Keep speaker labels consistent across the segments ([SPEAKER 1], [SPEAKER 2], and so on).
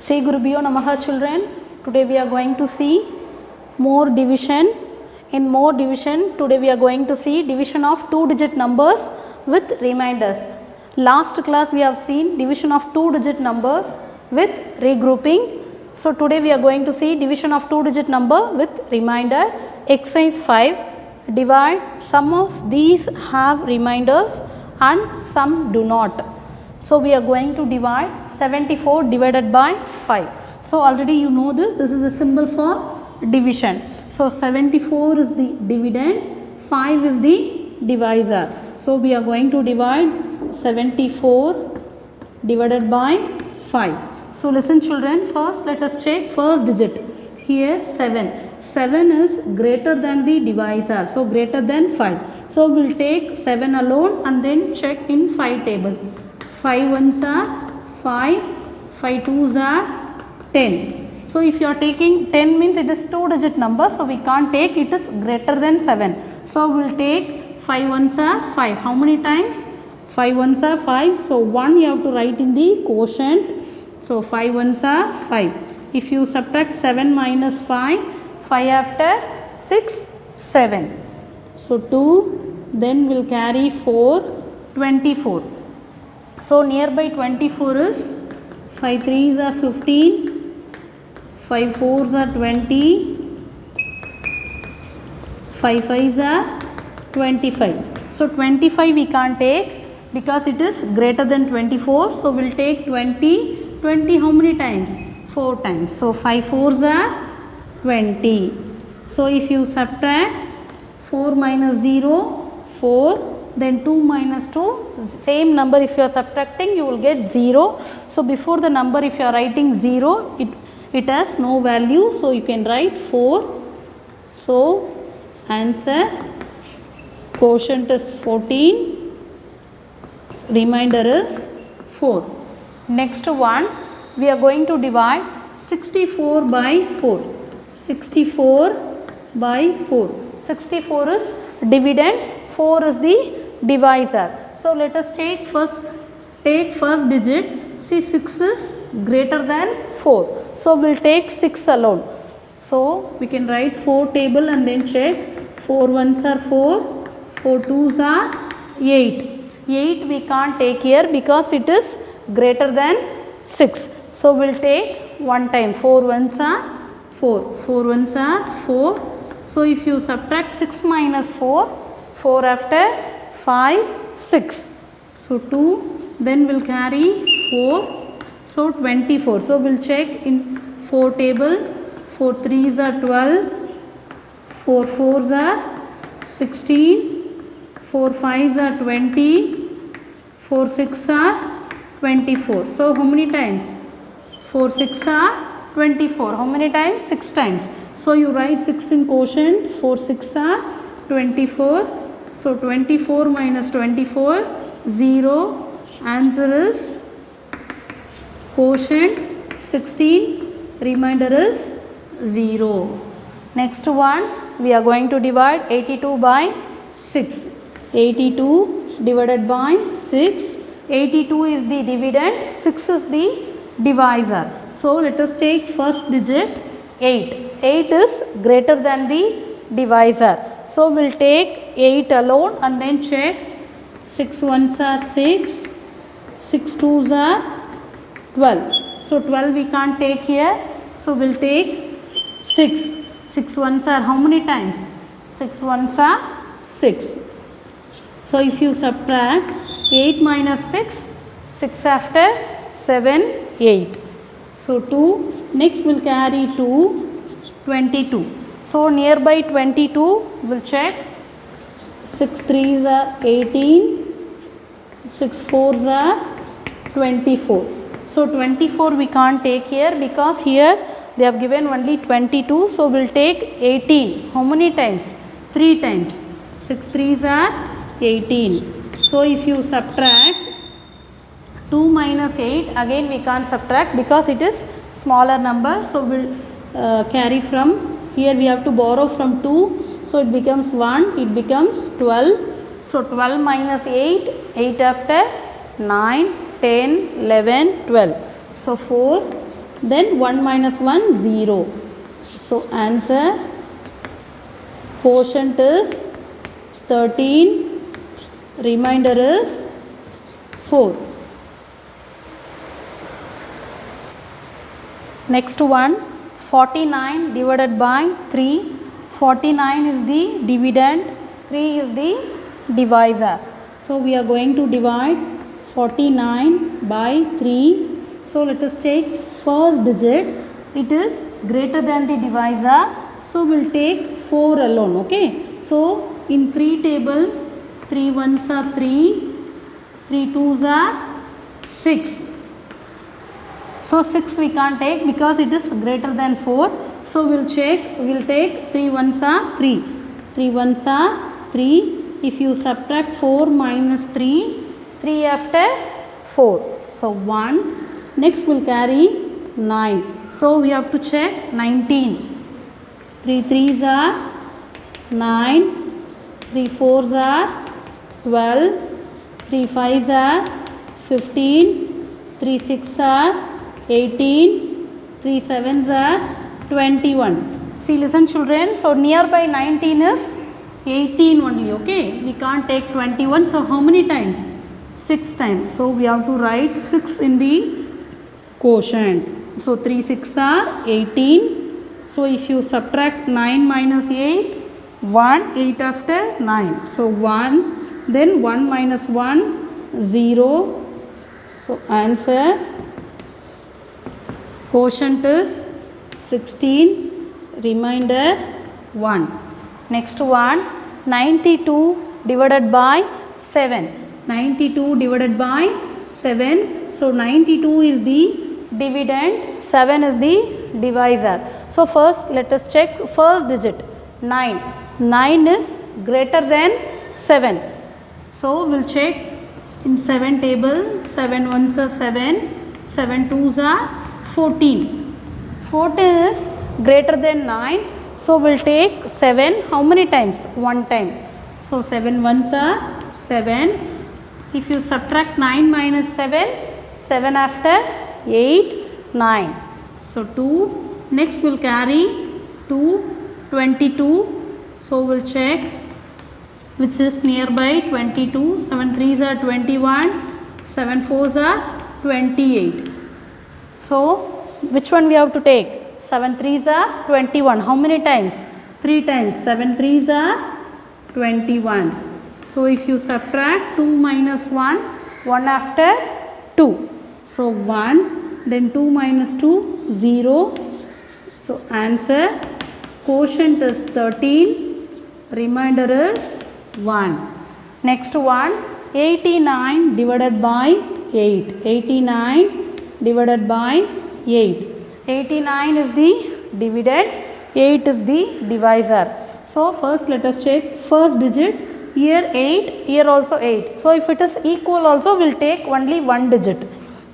[SPEAKER 1] Sri Gurubhyo Namaha children. Today we are going to see more division. In more division, today we are going to see division of 2-digit numbers with reminders. Last class we have seen division of 2-digit numbers with regrouping. So today we are going to see division of 2-digit number with reminder. Exercise 5. Divide. Some of these have reminders and some do not. So we are going to divide 74 divided by 5. So already you know this is a symbol for division. So 74 is the dividend, 5 is the divisor. So we are going to divide 74 divided by 5. So listen children, first let us check first digit. Here 7. 7 is greater than the divisor, so greater than 5. So we will take 7 alone and then check in 5 table. 5 ones are 5, 5 twos are 10. So if you are taking 10 means it is 2-digit number, so we can't take, it is greater than 7. So we will take 5 ones are 5. How many times? 5 ones are 5. So 1 you have to write in the quotient. So 5 ones are 5. If you subtract 7 minus 5, 5 after 6, 7. So 2, then we will carry 4, 24. So nearby 24 is 5 3s are 15, 5 4s are 20, 5 5s are 25. So 25 we can't take because it is greater than 24. So we will take 20. 20 how many times? 4 times. So 5 4s are 20. So if you subtract 4 minus 0, 4. Then 2 minus 2, same number if you are subtracting you will get 0. So before the number if you are writing 0, it has no value. So you can write 4. So answer quotient is 14, remainder is 4. Next one we are going to divide 64 by 4. 64 by 4. 64 is dividend, 4 is the divisor. So let us take first digit. See 6 is greater than 4. So we will take 6 alone. So we can write 4 table and then check. 4 ones are 4, 4 twos are 8. 8 we can't take here because it is greater than 6. So we will take 1 time. 4 ones are 4, 4 ones are 4. So if you subtract 6 minus 4, 4 after 5, 6. So 2, then we will carry 4. So 24. So we will check in 4 table. 4 3s are 12, 4 4s are 16, 4 5s are 20, 4 6 are 24. So how many times? 4 6 are 24. How many times? 6 times. So you write 6 in quotient. 4 6 are 24. So 24 minus 24, 0. Answer is quotient 16, remainder is 0. Next one we are going to divide 82 by 6. 82 divided by 6. 82 is the dividend, 6 is the divisor. So let us take first digit 8. 8 is greater than the divisor. So we will take 8 alone and then check. 6 ones are 6, 6 twos are 12. So 12 we can't take here. So we will take 6. 6 ones are how many times? 6 ones are 6. So if you subtract 8 minus 6, 6 after 7, 8. So 2. Next we will carry 2, 22. So nearby 22 we will check. 6 3s are 18, 6 4s are 24. So 24 we can't take here because here they have given only 22. So we will take 18. How many times? 3 times. 6 3s are 18. So if you subtract 2 minus 8, again we can't subtract because it is smaller number. So we will carry from here, we have to borrow from 2. So it becomes 1, it becomes 12. So 12 minus 8, 8 after 9, 10, 11, 12. So 4, then 1 minus 1 0. So answer quotient is 13, remainder is 4. Next one, 49 divided by 3. 49 is the dividend, 3 is the divisor. So we are going to divide 49 by 3. So let us take first digit. It is greater than the divisor. So we will take 4 alone. Okay. So in 3 table, 3 ones are 3, 3 twos are 6. So 6 we can't take because it is greater than 4. So we will take 3 ones are 3. 3 ones are 3. If you subtract 4 minus 3, 3 after 4. So 1. Next we will carry 9. So we have to check 19. 3 threes are 9. 3 fours are 12. 3 fives are 15. 3 sixes are 18. 3 sevens are 21. See, listen children. So nearby 19 is 18 only. Okay. We can't take 21. So how many times? 6 times. So we have to write 6 in the quotient. So 3 6 are 18. So if you subtract 9 minus 8, 1, 8 after 9. So 1, then 1 minus 1, 0. So answer quotient is 16, remainder 1. Next one, 92 divided by 7. 92 divided by 7. So 92 is the dividend, 7 is the divisor. So first let us check first digit, 9. 9 is greater than 7. So we will check in 7 table, 7 ones are 7, 7 twos are 14. 14 is greater than 9. So we will take 7 how many times? 1 time. So 7 ones are 7. If you subtract 9 minus 7, 7 after 8, 9. So 2. Next we will carry 2, 22. So we will check which is nearby 22. 7 threes are 21. 7 fours are 28. So which one we have to take? 7 threes are 21. How many times? 3 times. 7 threes are 21. So if you subtract 2 minus 1, 1 after 2. So 1, then 2 minus 2, 0. So answer quotient is 13, remainder is 1. Next one, 89 divided by 8. 89 divided by 8. 89 is the dividend, 8 is the divisor. So first let us check first digit. Here 8, here also 8. So if it is equal also we will take only one digit.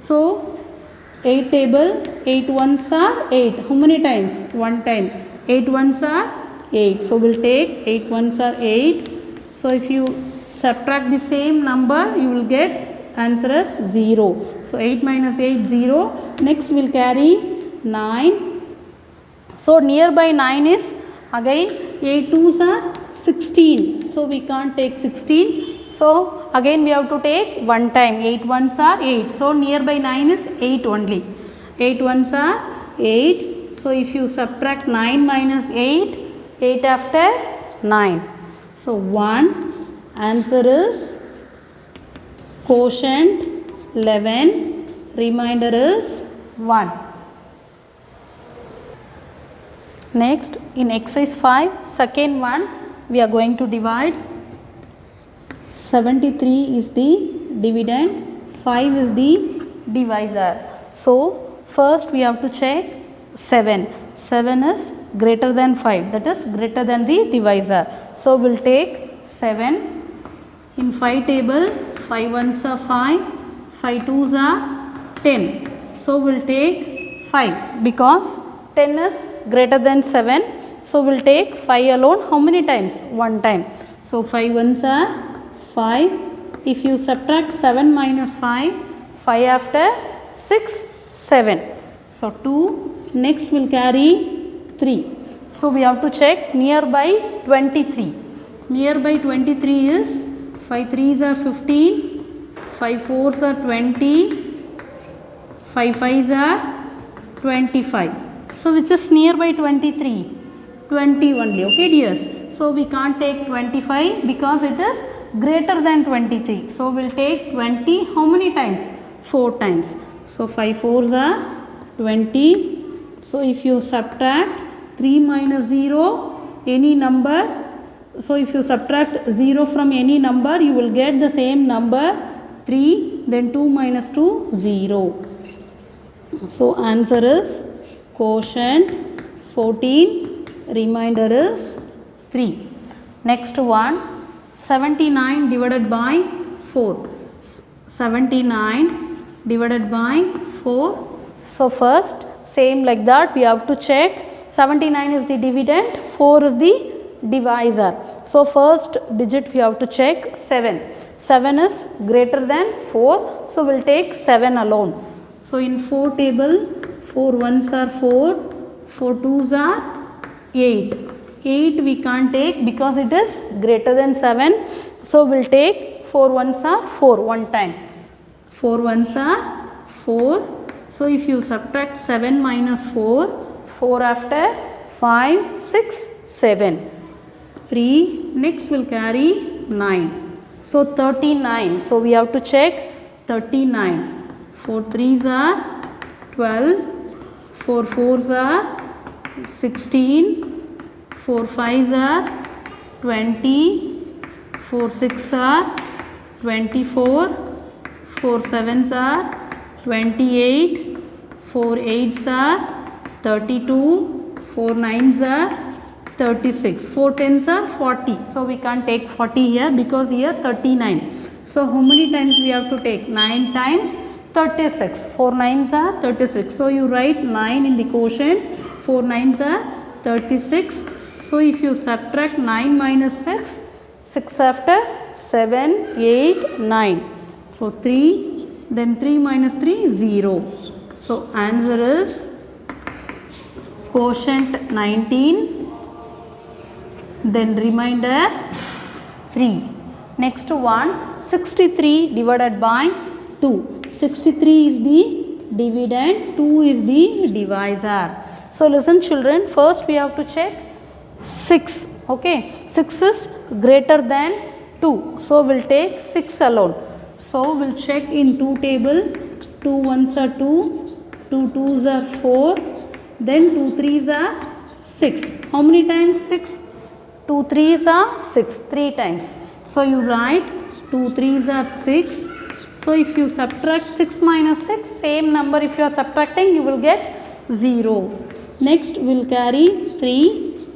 [SPEAKER 1] So 8 table, 8 ones are 8. How many times? 1 time. 8 ones are 8. So we will take 8 ones are 8. So if you subtract the same number you will get answer as 0. So 8 minus 8, 0. Next we will carry 9. So nearby 9 is again 8 twos are 16. So we can't take 16. So again we have to take 1 time. 8 ones are 8. So nearby 9 is 8 only. 8 ones are 8. So if you subtract 9 minus 8, 8 after 9. So 1. Answer is quotient 11. Remainder is 1. Next in exercise 5, second one, we are going to divide. 73 is the dividend, 5 is the divisor. So first we have to check 7. 7 is greater than 5, that is greater than the divisor. So we will take 7. In 5 table, 5 ones are 5, 5 twos are 10. So we will take 5 because 10 is greater than 7. So we will take 5 alone. How many times? 1 time. So 5 ones are 5. If you subtract 7 minus 5, 5 after 6, 7. So 2, next will carry 3. So we have to check nearby 23. Nearby 23 is 5 3s are 15, 5 4s are 20, 5 5s are 25. So which is nearby 23? 20 only, okay dears. So we can't take 25 because it is greater than 23. So we'll take 20 how many times? 4 times. So 5 4s are 20. So if you subtract 3 minus 0, any number. So if you subtract 0 from any number, you will get the same number 3, then 2 minus 2, 0. So answer is quotient 14, remainder is 3. Next one, 79 divided by 4. 79 divided by 4. So first same like that we have to check 79 is the dividend, 4 is the divisor. So first digit we have to check 7. 7 is greater than 4. So we'll take 7 alone. So in 4 table 4 1s are 4, 4 2s are 8. 8 we can't take because it is greater than 7. So we'll take 4 1s are 4 one time. 4 1s are 4. So if you subtract 7 minus 4, 4 after 5, 6, 7. 3, next will carry 9. So 39. So we have to check 39. 4 3s are 12, 4 4s are 16, 4 5s are 20, 4 6 are 24, 4 7s are 28, 4 8s are 32, 4 9s are 36, 4 10s are 40. So we can't take 40 here because here 39. So how many times we have to take? 9 times 36. 4 9s are 36. So you write 9 in the quotient. 4 9s are 36. So if you subtract 9 minus 6, 6 after 7, 8, 9. So 3, then 3 minus 3, 0. So answer is quotient 19, then remainder 3. Next one, 63 divided by 2. 63 is the dividend, 2 is the divisor. So listen children, first we have to check 6. Okay, 6 is greater than 2. So we'll take 6 alone. So we'll check in 2 table. 2 1s are 2, 2 2s are 4, then 2 3s are 6. How many times 6? 2 3s are 6, 3 times. So you write 2 3s are 6. So if you subtract 6 minus 6, same number if you are subtracting, you will get 0. Next we'll carry 3.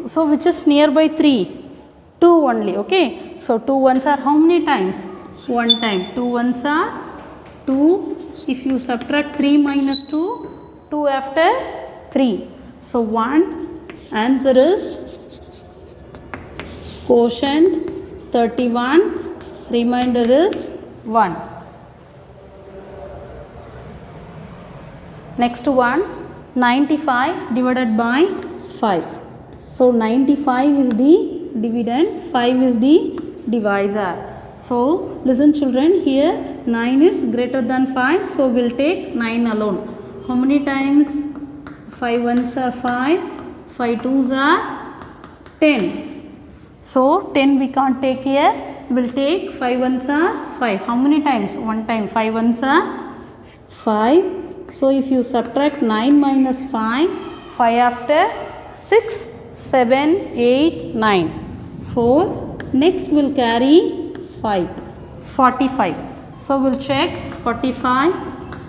[SPEAKER 1] So which is nearby 3? 2 only, okay. So 2 1s are how many times? 1 time. 2 1s are 2. If you subtract 3 minus 2, 2 after 3. So 1, answer is quotient 31, remainder is 1. Next one, 95 divided by 5. So 95 is the dividend, 5 is the divisor. So listen children, here 9 is greater than 5. So we'll take 9 alone. How many times? 5 1s are 5, 5 2s are 10. So 10 we can't take here. We'll take 5 1s are 5. How many times? 1 time. 5 1s are 5. So if you subtract 9 minus 5, 5 after 6, 7, 8, 9, 4. Next we'll carry 5, 45. So we'll check 45.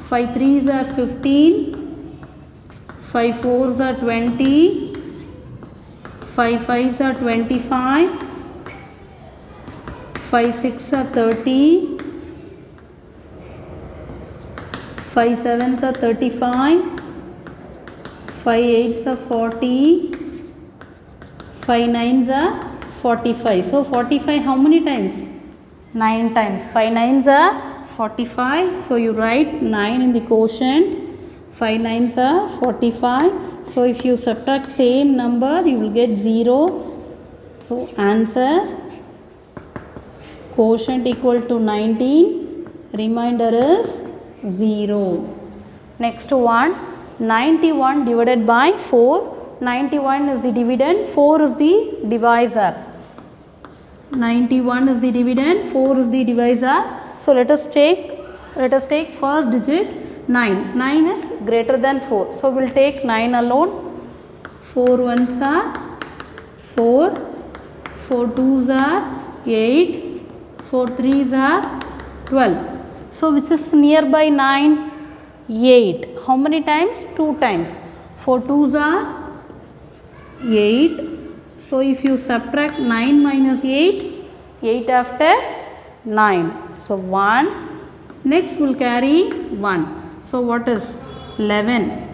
[SPEAKER 1] 5 3s are 15, 5 4s are 20, 5 5s are 25, 5 6 are 30, 5 7s are 35, 5 8s are 40, 5 9s are 45. So 45 how many times? 9 times. 5 9s are 45. So you write 9 in the quotient. 5 nines are 45. So if you subtract same number, you will get 0. So answer quotient equal to 19, remainder is 0. Next one, 91 divided by 4. 91 is the dividend, 4 is the divisor. 91 is the dividend, 4 is the divisor. So let us take first digit 9. 9 is greater than 4. So we will take 9 alone. 4 ones are 4, 4 twos are 8, 4 threes are 12. So which is nearby 9? 8. How many times? 2 times. 4 twos are 8. So if you subtract 9 minus 8, 8 after 9. So 1. Next we will carry 1. So what is 11?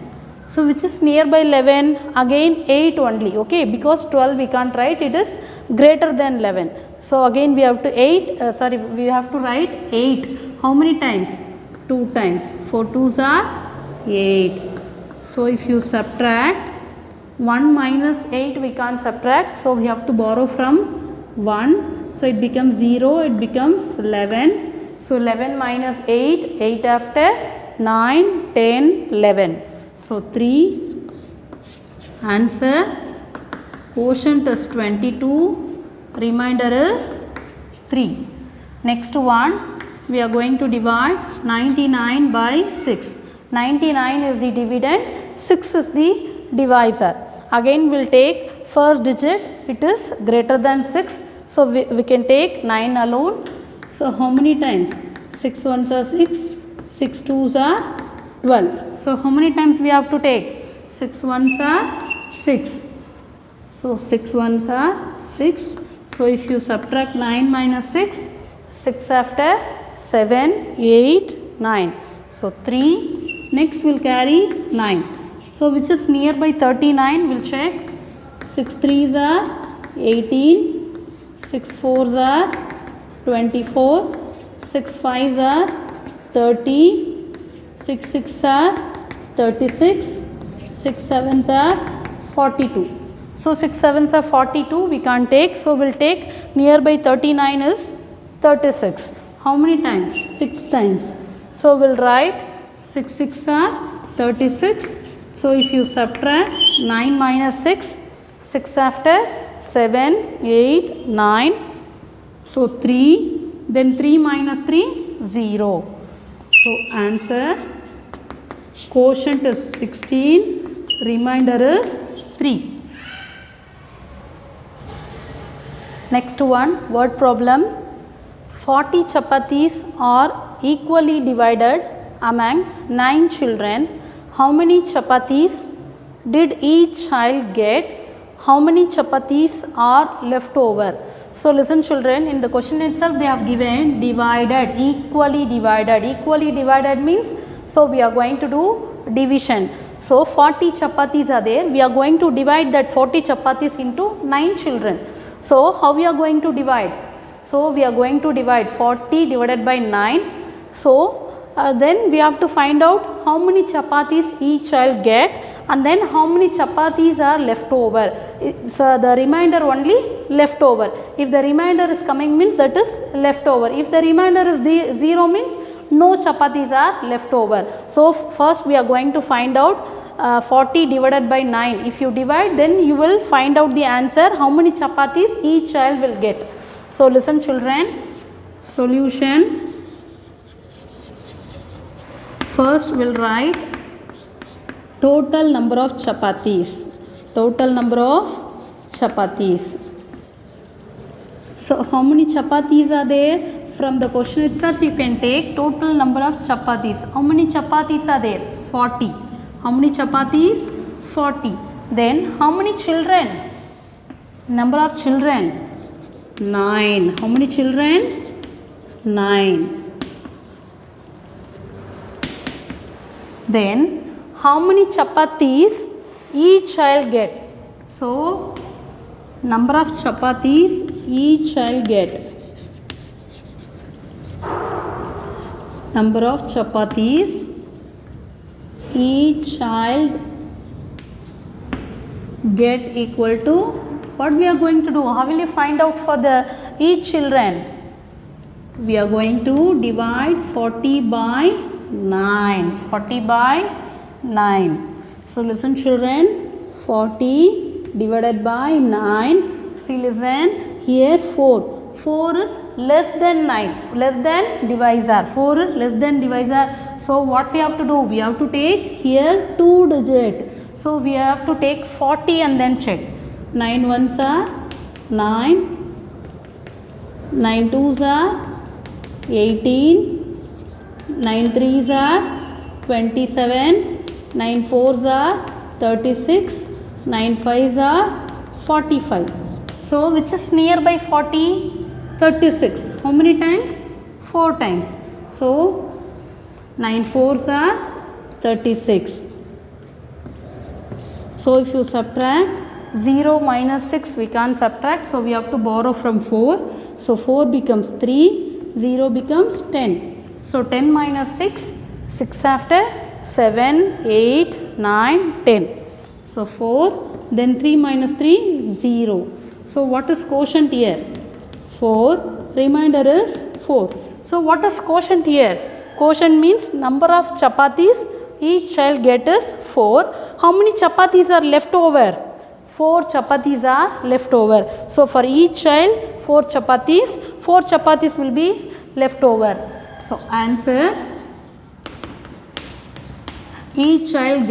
[SPEAKER 1] So which is nearby 11? Again 8 only. Okay, because 12 we can't write, it is greater than 11. So again we have to we have to write 8. How many times? 2 times. 4 twos are 8. So if you subtract 1 minus 8, we can't subtract. So we have to borrow from 1. So it becomes 0. It becomes 11. So 11 minus 8. 8 after 9, 10, 11. So 3. Answer quotient is 22. Remainder is 3. Next one, we are going to divide 99 by 6. 99 is the dividend, 6 is the divisor. Again we will take first digit, it is greater than 6. So we can take 9 alone. So how many times? 6 ones are 6, 6 twos are 12. So how many times we have to take? 6 ones are 6. So 6 ones are 6. So if you subtract 9 minus 6, 6 after 7, 8, 9. So 3. Next we will carry 9. So which is nearby 39? We will check. 6 threes are 18, 6 fours are 24, 6 fives are 30, 6 sixes are 36, 6 sevens are 42. So 6 sevens are 42, we can't take. So we will take nearby 39 is 36. How many times? 6 times. So we will write 6 6 are 36. So if you subtract 9 minus 6, 6 after 7, 8, 9. So 3, then 3 minus 3, 0. So answer quotient is 16, remainder is 3. Next one, word problem. 40 chapatis are equally divided among 9 children. How many chapatis did each child get? How many chapatis are left over? So listen children, in the question itself they have given divided, equally divided. Equally divided means, so we are going to do division. So 40 chapatis are there. We are going to divide that 40 chapatis into 9 children. So how we are going to divide? So we are going to divide 40 divided by 9. So then we have to find out how many chapatis each child get, and then how many chapatis are left over. So the remainder only left over. If the remainder is coming means that is left over. If the remainder is 0 means no chapatis are left over. So first we are going to find out 40 divided by 9. If you divide, then you will find out the answer, how many chapatis each child will get. So listen children, solution. First we will write total number of chapatis. Total number of chapatis. So how many chapatis are there? From the question itself you can take total number of chapatis. How many chapatis are there? 40. How many chapatis? 40. Then how many children? Number of children? 9. How many children? 9. Then how many chapatis each child get? So number of chapatis each child get. Number of chapatis each child get equal to, what we are going to do? How will you find out for the each children? We are going to divide 40 by 9. 40 by 9. So listen children, 40 divided by 9. See, listen here, 4. 4 is less than 9, less than divisor. 4 is less than divisor. So what we have to do? We have to take here 2 digit. So we have to take 40 and then check. 9 ones are 9, 9 twos are 18, 9 threes are 27, 9 fours are 36, 9 fives are 45. So which is nearby 40? 36. How many times? 4 times. So 9 fours are 36. So if you subtract 0 minus 6, we can't subtract, so we have to borrow from 4. So 4 becomes 3, 0 becomes 10. So 10 minus 6, 6 after 7, 8, 9, 10. So 4, then 3 minus 3, 0. So what is quotient here? 4, remainder is 4. So what is quotient here? Quotient means number of chapatis each child get is 4. How many chapatis are left over? 4 chapatis are left over. So for each child 4 chapatis will be left over. So answer, each child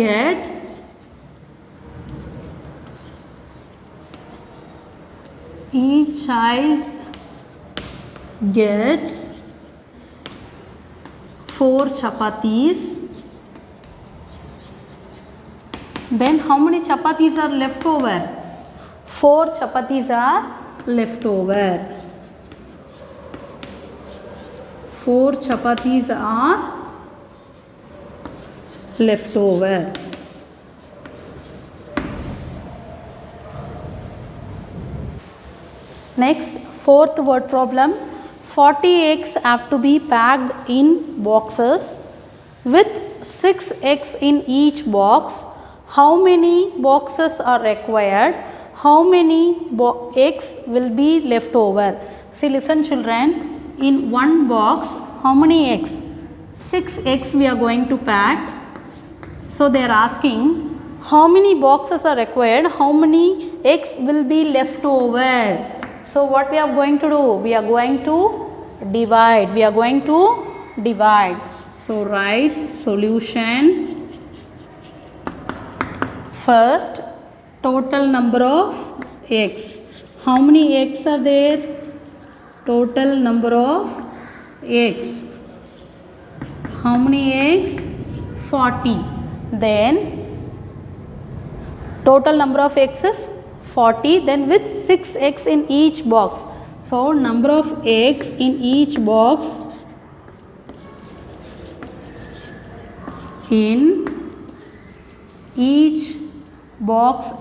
[SPEAKER 1] gets 4 chapatis. Then how many chapatis are left over? 4 chapatis are left over. 4 chapatis are left over. Next, fourth word problem. 40 eggs have to be packed in boxes with 6 eggs in each box. How many boxes are required? How many eggs will be left over? See, listen children, in one box, how many eggs? 6 eggs we are going to pack. So they are asking how many boxes are required, how many eggs will be left over. So what we are going to do? We are going to divide. So write solution. First, total number of eggs. How many eggs are there? Total number of eggs. How many eggs? 40. Then total number of eggs is 40. Then with 6 eggs in each box. So number of eggs in each box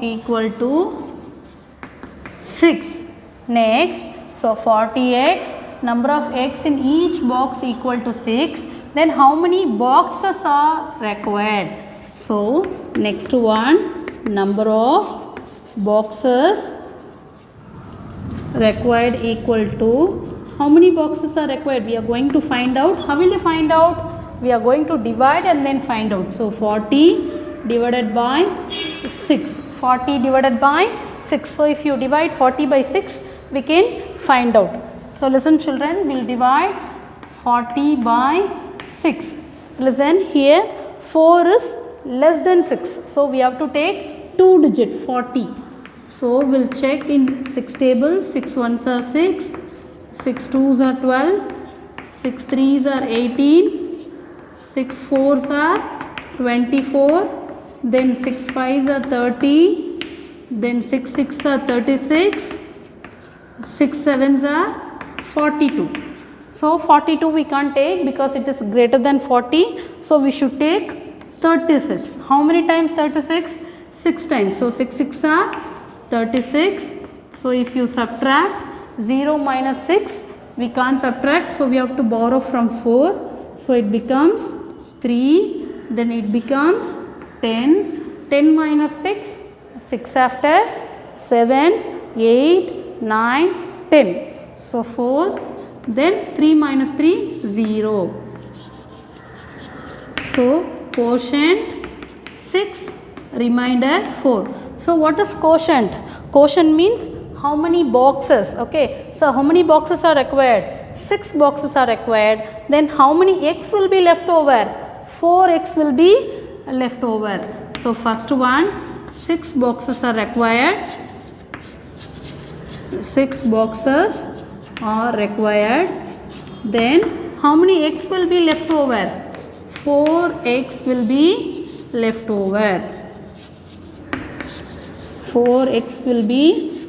[SPEAKER 1] equal to 6. Next, so 40 eggs, number of eggs in each box equal to 6. Then how many boxes are required? So next one, number of boxes required equal to, how many boxes are required? We are going to find out. How will you find out? We are going to divide and then find out. So 40 divided by 6. 40 divided by 6. So if you divide 40 by 6, we can find out. So listen children, we will divide 40 by 6. Listen here, 4 is less than 6. So we have to take 2 digit 40. So we will check in 6 table. 6 ones are 6, 6 twos are 12, 6 threes are 18, 6 fours are 24, then 6 fives are 30, then 6 sixes are 36, 6 sevens are 42. So 42 we can't take because it is greater than 40. So we should take 36. How many times 36? 6 times. So 6 6 are 36. So if you subtract 0 minus 6, we can't subtract. So we have to borrow from 4. So it becomes 3, then it becomes 10. 10 minus 6, 6 after, 7, 8, 9, 10. So 4, then 3 minus 3, 0. So quotient 6, remainder 4. So what is quotient? Quotient means how many boxes, okay. So how many boxes are required? 6 boxes are required. Then how many x will be left over? 4x will be left over. So first one, 6 boxes are required. 6 boxes are required. Then how many x will be left over? 4x will be left over. 4x will be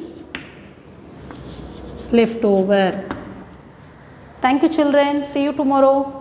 [SPEAKER 1] left over. Thank you children. See you tomorrow.